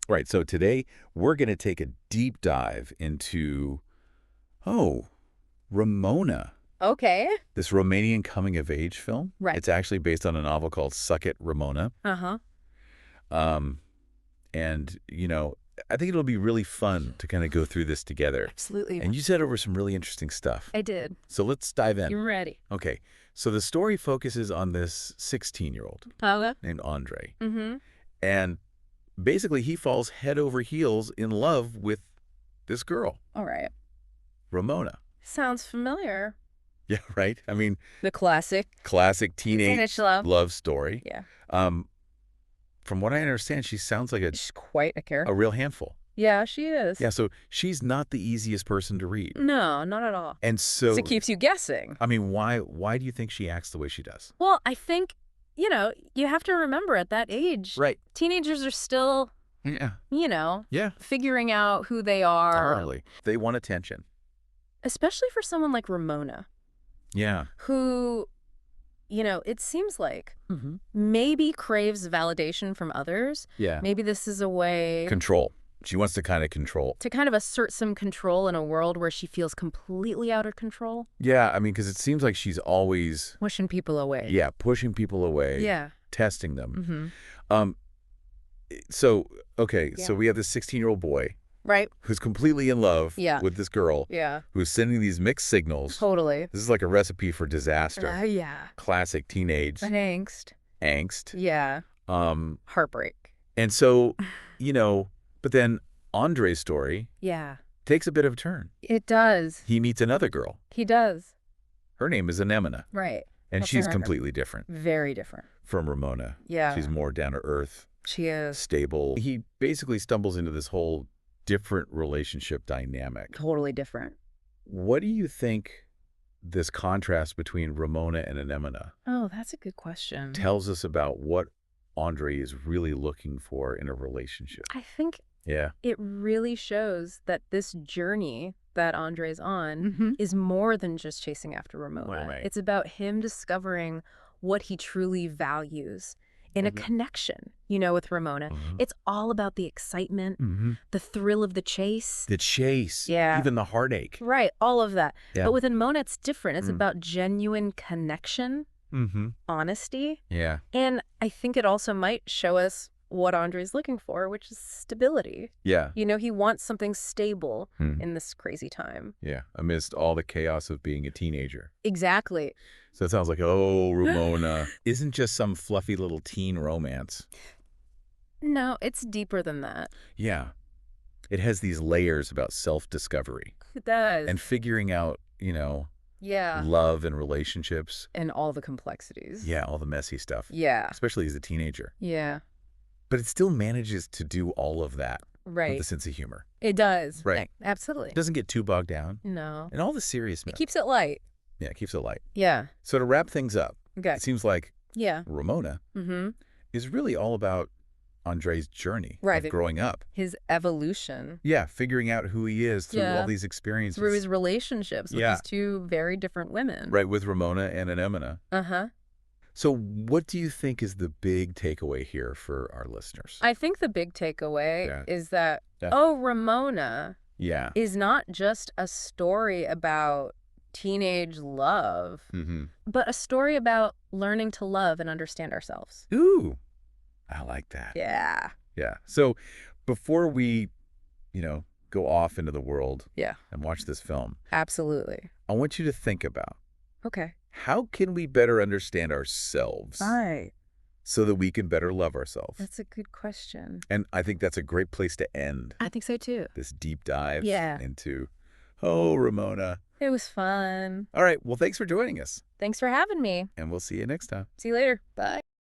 Right, so today we're going to take a deep dive into, Ramona, Okay. this Romanian coming-of-age film. Right. It's actually based on a novel called Suck It, Ramona. Uh-huh. Um, and, I think it'll be really fun to kind of go through this together. Absolutely. And you said over some really interesting stuff. I did. So let's dive in. You're ready. Okay, so the story focuses on this 16-year-old Okay. named Andre. Mm-hmm. And basically he falls head over heels in love with this girl, All right. Ramona. Sounds familiar. Yeah, right? I mean, The classic. classic teenage love. love story. Yeah. From what I understand, she sounds like She's quite a a character. real handful. Yeah, she is. Yeah, so she's not the easiest person to read. No, not at all. And so, It keeps you guessing. I mean, why do you think she acts the way she does? Well, I think, you have to remember at that age, Right. teenagers are still, Yeah. Yeah. figuring out who they are. Totally. They want attention. Especially for someone like Ramona, Yeah. who, it seems like maybe craves validation from others. Yeah. Maybe this is a way Control. She wants to kind of control. to kind of assert some control in a world where she feels completely out of control. Yeah, I mean, because it seems like she's always, Pushing people away. yeah, pushing people away. Yeah. Testing them. Mm-hmm. So, okay, Yeah. so we have this 16-year-old boy Right. who's completely in love Yeah. with this girl Yeah. who's sending these mixed signals. Totally. This is like a recipe for disaster. Yeah. Classic teenage An angst. angst. Yeah. Heartbreak. And so, but then Andre's story Yeah. takes a bit of a turn. It does. He meets another girl. He does. Her name is Anemone, Right. and That's she's her. completely different Very different. from Ramona. Yeah. She's more down to earth, She is. stable. He basically stumbles into this whole different relationship dynamic. Totally different. What do you think this contrast between Ramona and Anemone Oh, that's a good question. tells us about what Andre is really looking for in a relationship? I think Yeah. it really shows that this journey that Andre's on is more than just chasing after Ramona. Right. It's about him discovering what he truly values in a connection, with Ramona. It's all about the excitement, the thrill of the chase. The chase. Yeah. Even the heartache. Right, all of that. Yeah. But with Ramona, it's different. It's about genuine connection, honesty. Yeah. And I think it also might show us what Andre's looking for, which is stability. Yeah. He wants something stable in this crazy time. Yeah. Amidst all the chaos of being a teenager. Exactly. So it sounds like, oh, Ramona isn't just some fluffy little teen romance. No, it's deeper than that. Yeah. It has these layers about self-discovery It does. and figuring out, yeah. love and relationships. And all the complexities. Yeah, all the messy stuff. Yeah. Especially as a teenager. Yeah. But it still manages to do all of that with Right. a sense of humor. It does. Right. Absolutely. It doesn't get too bogged down. No. And all the serious It keeps it light. Yeah, it keeps it light. Yeah. So to wrap things up, Okay. it seems like Yeah. Ramona Mm-hmm. is really all about Andre's journey Right. of growing up. His evolution Yeah, figuring out who he is through Yeah. all these experiences. through his relationships with Yeah. these two very different women. Right, with Ramona and Anemone. Uh-huh. So what do you think is the big takeaway here for our listeners? I think the big takeaway Yeah. is that, Yeah. Ramona Yeah. is not just a story about teenage love, but a story about learning to love and understand ourselves. Ooh, I like that. Yeah. Yeah. So before we, go off into the world Yeah. and watch this film, Absolutely. I want you to think about Okay. how can we better understand ourselves Right. so that we can better love ourselves? That's a good question. And I think that's a great place to end I think so too. this deep dive Yeah. into, Ramona. It was fun. All right. Well, thanks for joining us, Thanks for having me. and we'll see you next time. See you later. Bye.